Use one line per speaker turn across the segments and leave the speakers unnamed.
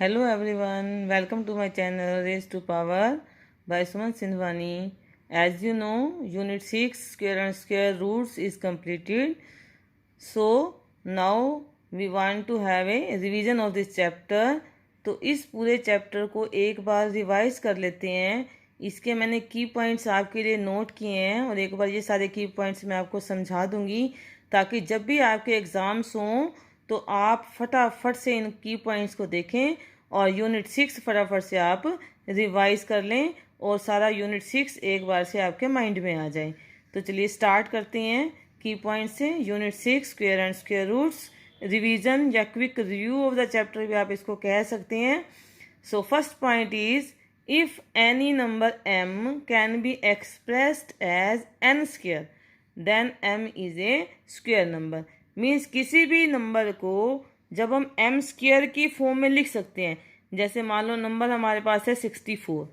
Hello everyone, welcome to my channel Raise to Power by Suman Sindhwani. As you know, Unit 6 Square and Square Roots is completed. So now we want to have a revision of this chapter. तो इस पूरे chapter को एक बार revise कर लेते हैं। इसके मैंने की पॉइंट्स आपके लिए नोट किए हैं और एक बार ये सारे की पॉइंट्स मैं आपको समझा दूंगी ताकि जब भी आपके एग्ज़ाम्स हों तो आप फटाफट से इन की पॉइंट्स को देखें और यूनिट 6 फटाफट से आप रिवाइज कर लें और सारा यूनिट 6 एक बार से आपके माइंड में आ जाए। तो चलिए स्टार्ट करते हैं की पॉइंट से। Unit 6 square and square roots revision या quick review of the chapter भी आप इसको कह सकते हैं। So first point is if any number m can be expressed as n square then m is a square number. Means किसी भी number को जब हम m स्क्वायर की फॉर्म में लिख सकते हैं, जैसे मान लो नंबर हमारे पास है 64,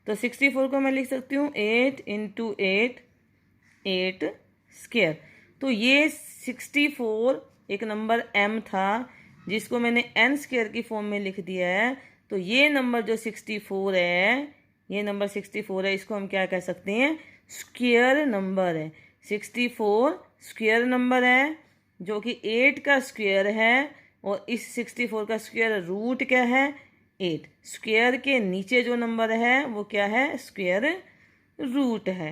तो 64 को मैं लिख सकती हूँ 8 इंटू 8 8 स्क्वायर। तो ये 64 एक नंबर m था जिसको मैंने n स्क्वायर की फॉर्म में लिख दिया है। तो ये नंबर जो 64 है, ये नंबर 64 है, इसको हम क्या कह सकते हैं? स्क्वायर नंबर है। 64 स्क्वायर नंबर है जो कि 8 का स्क्वायर है और इस 64 का स्क्वायर रूट क्या है? 8। स्क्वायर के नीचे जो नंबर है वो क्या है? स्क्वायर रूट है।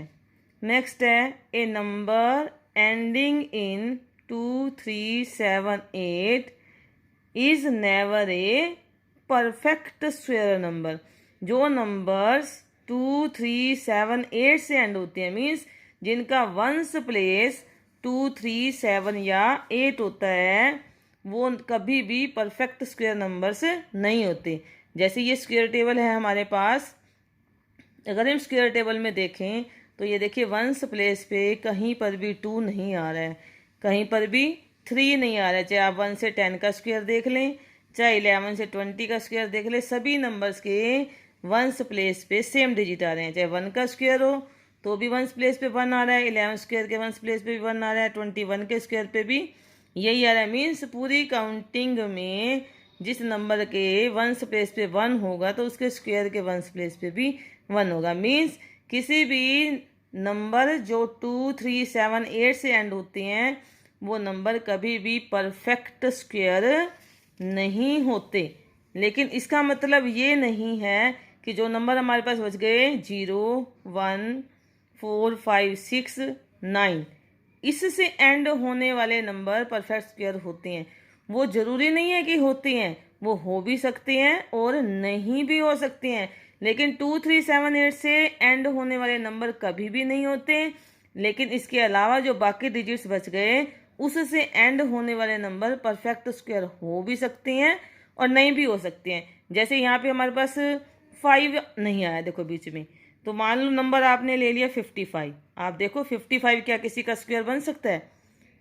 नेक्स्ट है a number ending in 2 3 7 8 is never a perfect square number. जो नंबर्स 2 3 7 8 से एंड होते हैं, मीन्स जिनका वंस प्लेस 2 3 7 या 8 होता है, वो कभी भी परफेक्ट स्क्वायर नंबर्स नहीं होते। जैसे ये स्क्वायर टेबल है हमारे पास, अगर हम स्क्वायर टेबल में देखें तो ये देखिए वंस प्लेस पे कहीं पर भी 2 नहीं आ रहा है, कहीं पर भी 3 नहीं आ रहा है। चाहे आप 1 से 10 का स्क्वायर देख लें, चाहे 11 से 20 का स्क्वायर देख लें, सभी नंबर्स के वंस प्लेस पे सेम डिजिट आ रहे हैं। चाहे 1 का स्क्वायर हो तो भी वंस प्लेस पे 1 आ रहा है, 11 स्क्वायर के वंस प्लेस पे भी 1 आ रहा है, 21 के स्क्वायर पे भी यही आ रहा है। मीन्स पूरी काउंटिंग में जिस नंबर के वंस प्लेस पे 1 होगा तो उसके स्क्वायर के वंस प्लेस पे भी 1 होगा। मीन्स किसी भी नंबर जो 2 3 7 8 से एंड होते हैं वो नंबर कभी भी परफेक्ट स्क्वायर नहीं होते। लेकिन इसका मतलब ये नहीं है कि जो नंबर हमारे पास बच गए 0 1 4 5 6 9, इससे एंड होने वाले नंबर परफेक्ट स्क्वायर होते हैं। वो जरूरी नहीं है कि होते हैं, वो हो भी सकते हैं और नहीं भी हो सकते हैं। लेकिन 2 3 7 8 से एंड होने वाले नंबर कभी भी नहीं होते। लेकिन इसके अलावा जो बाकी डिजिट्स बच गए उससे एंड होने वाले नंबर परफेक्ट स्क्वायर हो भी सकते हैं और नहीं भी हो सकते हैं। जैसे यहाँ पे हमारे पास 5 नहीं आया, देखो बीच में, तो मान लो नंबर आपने ले लिया 55। आप देखो 55 क्या किसी का स्क्वायर बन सकता है?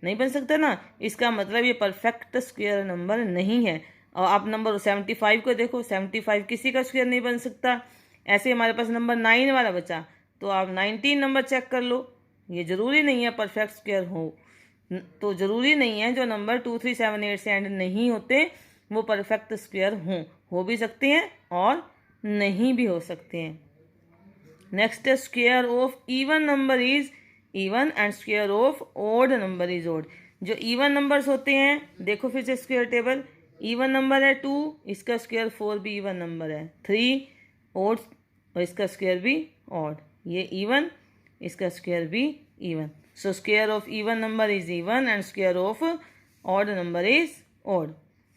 नहीं बन सकता ना। इसका मतलब ये परफेक्ट स्क्वायर नंबर नहीं है। और आप नंबर 75 को देखो, 75 किसी का स्क्वायर नहीं बन सकता। ऐसे हमारे पास नंबर 9 वाला बचा, तो आप 19 नंबर चेक कर लो। ये जरूरी नहीं है परफेक्ट स्क्वायर हो, तो जरूरी नहीं है जो नंबर 2 3 7 8 से एंड नहीं होते वो परफेक्ट स्क्वायर हों। हो भी सकते हैं और नहीं भी हो सकते हैं। नेक्स्ट है square of even number is even and square of odd number is odd. जो इवन नंबर्स होते हैं, देखो फिर से स्क्वायर टेबल, इवन नंबर है 2, इसका स्क्वायर 4 भी इवन नंबर है, 3 ओड और इसका स्क्वायर भी ऑड, ये इवन, इसका स्क्वायर भी even. So square of even number is even and square of odd number is odd.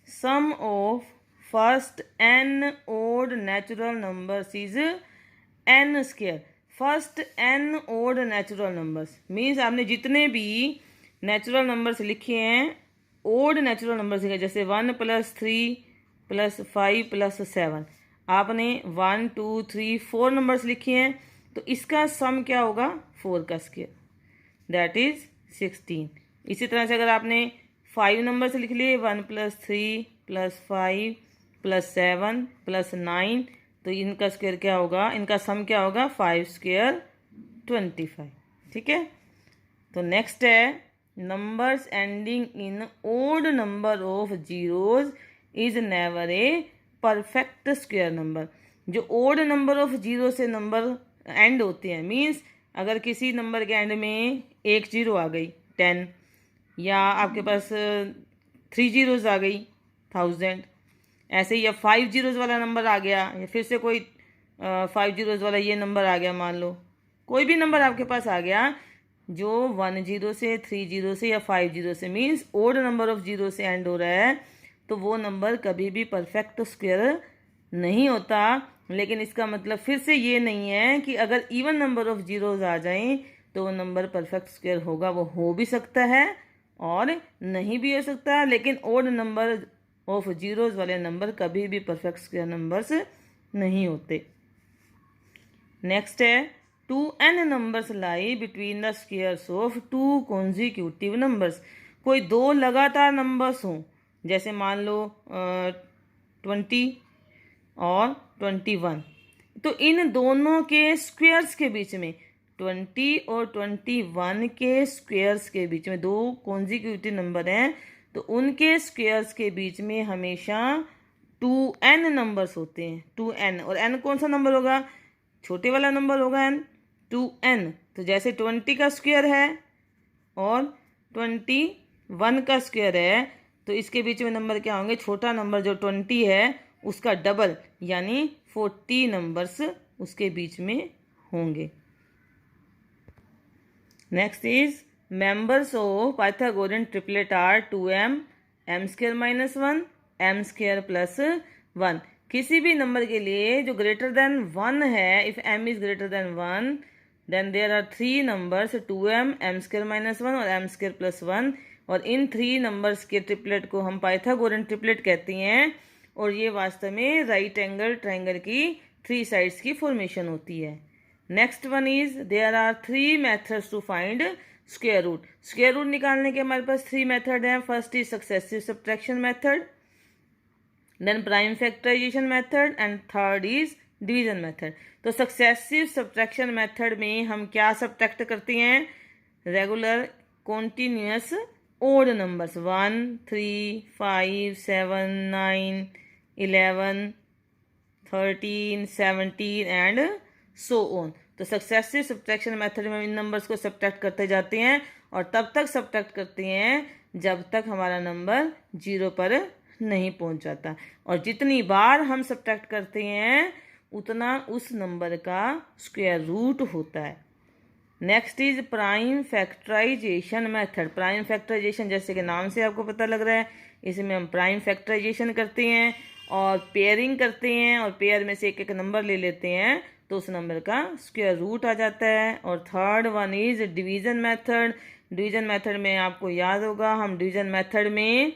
Sum of first n odd natural numbers is n square. First n odd natural numbers means आपने जितने भी natural numbers लिखे हैं odd natural numbers लिखे, जैसे 1 + 3 + 5 + 7, आपने 1 2 3 4 numbers लिखे हैं, तो इसका सम क्या होगा? 4 का स्क्वायर, दैट इज 16। इसी तरह से अगर आपने 5 नंबर्स लिख लिए, 1 + 3 + 5 + 7 + 9, तो इनका स्क्वायर क्या होगा? इनका सम क्या होगा? 5 स्क्वायर 25। ठीक है। तो नेक्स्ट है numbers ending in odd number of zeros is never a perfect square number. जो ओड नंबर ऑफ जीरो से नंबर एंड होते हैं, मीन्स अगर किसी नंबर के एंड में एक जीरो आ गई 10, या आपके पास 3 जीरोज़ आ गई 1000, ऐसे ही या 5 जीरोज़ वाला नंबर आ गया, या फिर से कोई 5 जीरोज़ वाला ये नंबर आ गया, मान लो कोई भी नंबर आपके पास आ गया जो 1 जीरो से, 3 जीरो से या 5 जीरो से, means odd number of zero से एंड हो रहा है, तो वो नंबर कभी भी परफेक्ट स्क्वायर नहीं होता। लेकिन इसका मतलब फिर से ये नहीं है कि अगर इवन नंबर ऑफ जीरोज़ आ जाएं तो वो नंबर परफेक्ट स्क्वायर होगा। वो हो भी सकता है और नहीं भी हो सकता, लेकिन ओड नंबर ऑफ जीरोज़ वाले नंबर कभी भी परफेक्ट स्क्वायर नंबर्स नहीं होते। नेक्स्ट है 2n numbers lie between the squares of 2 consecutive numbers. कोई दो लगातार नंबर्स हों, जैसे मान लो 20 और 21, तो इन दोनों के स्क्वायर्स के बीच में, 20 और 21 के स्क्वायर्स के बीच में दो कॉन्जिक्यूटिव नंबर हैं, तो उनके स्क्वायर्स के बीच में हमेशा 2n नंबर्स होते हैं। 2n, और n कौन सा नंबर होगा? छोटे वाला नंबर होगा n, 2n। तो जैसे 20 का स्क्वायर है और 21 का स्क्वायर है, तो इसके बीच में नंबर क्या होंगे? छोटा नंबर जो 20 है उसका डबल, यानी 40 नंबर्स उसके बीच में होंगे। Next is members of Pythagorean triplet are 2m, m square minus 1, m square plus 1। किसी भी नंबर के लिए जो ग्रेटर देन 1 है, if m is greater than 1, then there are 3 numbers 2m, m square minus 1 और m स्क्वायर प्लस 1, और इन 3 numbers के triplet को हम पाइथागोरियन ट्रिपलेट कहते हैं। और ये वास्तव में राइट एंगल ट्रायंगल की 3 साइड्स की फॉर्मेशन होती है। Next one is there are 3 methods to find square root. Square root निकालने के हमारे पास 3 मेथड हैं। First is successive subtraction method, then prime factorization method, and third is division method. तो सक्सेसिव सब्ट्रैक्शन मेथड में हम क्या सब्ट्रैक्ट करते हैं? Regular continuous odd numbers 1, 3, 5, 7, 9, 11, 13, 17 and so on. तो सक्सेसिव सब्ट्रैक्शन मेथड में इन नंबर्स को सब्ट्रैक्ट करते जाते हैं और तब तक सब्ट्रैक्ट करते हैं जब तक हमारा नंबर 0 पर नहीं पहुंच जाता। और जितनी बार हम सब्ट्रैक्ट करते हैं उतना उस नंबर का स्क्वायर रूट होता है। Next is prime factorization method. Prime factorization जैसे कि नाम से आपको पता लग रहा है, इसमें हम प्राइम फैक्टराइजेशन करते हैं और पेयरिंग करते हैं, और पेयर में से एक एक नंबर ले लेते हैं तो उस नंबर का स्क्वायर रूट आ जाता है। और third one is division method. Division method में आपको याद होगा, हम डिवीजन मेथड में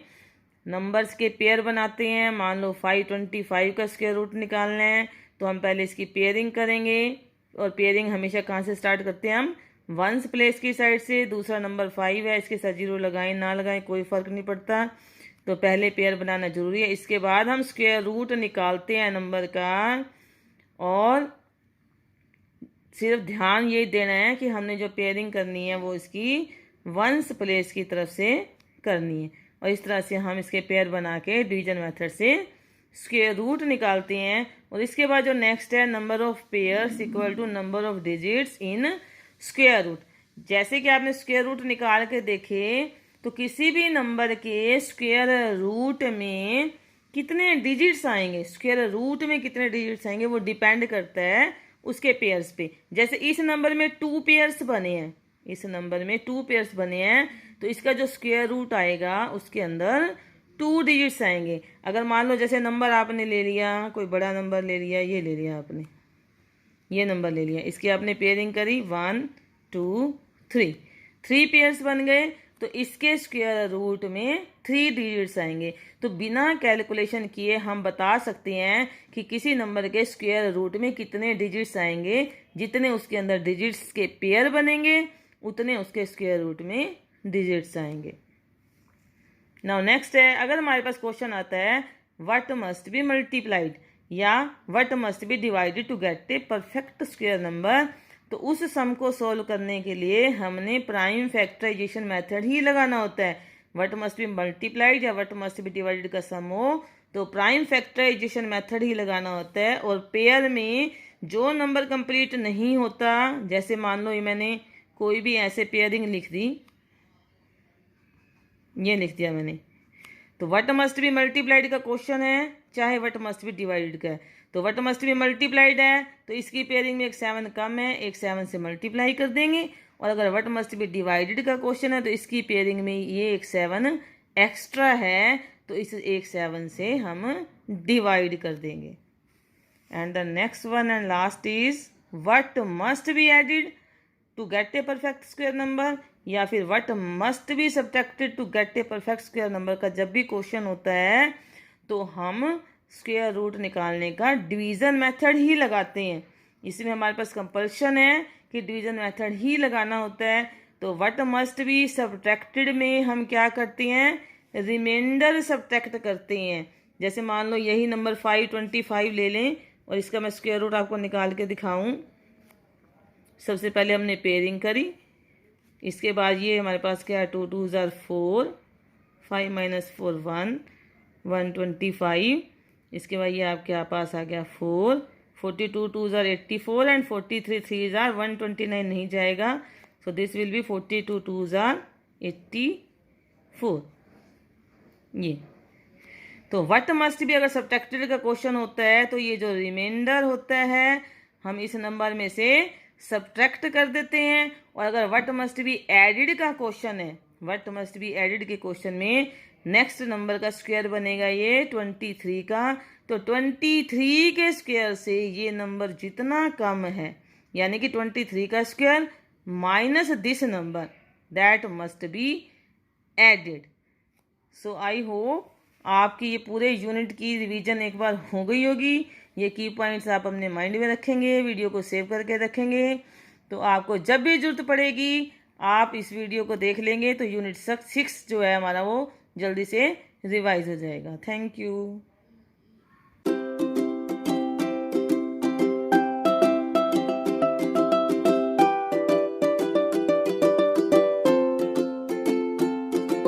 नंबर्स के पेयर बनाते हैं। मान लो 525 का स्क्वायर रूट निकालना है तो हम पहले इसकी पेयरिंग करेंगे, और पेयरिंग हमेशा कहाँ से स्टार्ट करते हैं? हम वंस प्लेस की साइड से। दूसरा नंबर 5 है, इसके साथ 0 लगाएं ना लगाएं कोई फर्क नहीं पड़ता, तो पहले पेयर बनाना जरूरी है। इसके बाद हम स्क्वायर रूट निकालते हैं नंबर का, और सिर्फ ध्यान ये देना है कि हमने जो पेयरिंग करनी है वो इसकी वंस प्लेस की तरफ से करनी है, और इस तरह से हम इसके पेयर बना के डिवीजन मेथड से स्क्वायर रूट निकालते हैं। और इसके बाद जो नेक्स्ट है, number of pairs equal to number of digits in square root. जैसे कि आपने स्क्वायर रूट निकाल के देखे तो किसी भी नंबर के स्क्वायर रूट में कितने डिजिट्स आएंगे, स्क्वायर रूट में कितने डिजिट्स आएंगे, वो डिपेंड करता है उसके पेयर्स पे। जैसे इस नंबर में 2 पेयर्स बने हैं, इस नंबर में 2 पेयर्स बने हैं, तो इसका जो स्क्वायर रूट आएगा उसके अंदर 2 डिजिट्स आएंगे। अगर मान लो जैसे नंबर आपने ले लिया, कोई बड़ा नंबर ले लिया, ये ले लिया आपने, ये नंबर ले लिया, इसकी आपने पेयरिंग करी 1, 2, 3 पेयर्स बन गए, तो इसके स्क्वायर रूट में 3 डिजिट्स आएंगे। तो बिना कैलकुलेशन किए हम बता सकते हैं कि किसी नंबर के स्क्वायर रूट में कितने डिजिट्स आएंगे। जितने उसके अंदर डिजिट्स के पेयर बनेंगे उतने उसके स्क्वायर रूट में डिजिट्स आएंगे। नाउ नेक्स्ट है, अगर हमारे पास क्वेश्चन आता है व्हाट मस्ट बी मल्टीप्लाइड या what must be divided to get a perfect square number, तो उस सम को सॉल्व करने के लिए हमने प्राइम फैक्टराइजेशन मेथड ही लगाना होता है। व्हाट मस्ट बी मल्टीप्लाइड या व्हाट मस्ट बी डिवाइडेड का सम हो तो प्राइम फैक्टराइजेशन मेथड ही लगाना होता है। और पेयर में जो नंबर कंप्लीट नहीं होता, जैसे मान लो ये मैंने कोई भी ऐसे पेयरिंग लिख दी, ये लिख दिया मैंने, तो व्हाट मस्ट बी मल्टीप्लाइड का क्वेश्चन है, चाहे व्हाट मस्ट बी डिवाइडेड का है। तो व्हाट मस्ट बी मल्टीप्लाइड है तो इसकी पेयरिंग में एक 7 कम है, एक 7 से मल्टीप्लाई कर देंगे। और अगर व्हाट मस्ट बी डिवाइडेड का क्वेश्चन है तो इसकी पेयरिंग में ये एक 7 एक्स्ट्रा है, तो इस एक 7 से हम डिवाइड कर देंगे। And the next one and last is what must be added to get a perfect square number, या फिर what must be subtracted to get a perfect square number का जब भी क्वेश्चन होता है तो हम स्क्वायर रूट निकालने का डिवीज़न मेथड ही लगाते हैं। इसमें हमारे पास कंपल्शन है कि डिवीज़न मेथड ही लगाना होता है। तो व्हाट मस्ट बी सब्ट्रैक्टेड में हम क्या करते हैं, रिमाइंडर सब्ट्रैक्ट करते हैं। जैसे मान लो यही नंबर 525 ले लें और इसका मैं स्क्वायर रूट आपको निकाल के दिखाऊं। सबसे पहले हमने पेयरिंग करी, इसके बाद ये हमारे पास क्या है, 2 2 ज़ार 4, 5 - 4 1, 125। इसके बाद ये आपके पास आ गया 4, 42 2 ज़ार 84 एंड 43 3 ज़ार 129 नहीं जाएगा, सो दिस विल बी 42 2 ज़ार 84। ये तो व्हाट मस्ट बी अगर सब्ट्रैक्टेड का क्वेश्चन होता है तो ये जो रिमाइंडर होता है हम इस नंबर में से सब्ट्रैक्ट कर देते हैं। और अगर व्हाट मस्ट बी एडिड का क्वेश्चन है, व्हाट मस्ट बी एडिड के क्वेश्चन में नेक्स्ट नंबर का स्क्वायर बनेगा ये 23 का, तो 23 के स्क्वायर से ये नंबर जितना कम है, यानी कि 23 का square minus this number, that must be added. So I hope आपकी ये पूरे यूनिट की रिवीजन एक बार हो गई होगी। ये की पॉइंट्स आप अपने माइंड में रखेंगे, वीडियो को सेव करके रखेंगे, तो आपको जब भी जरूरत पड़ेगी आप इस वीडियो को देख लेंगे तो यूनिट 6 जो है हमारा वो जल्दी से रिवाइज हो जाएगा। Thank you.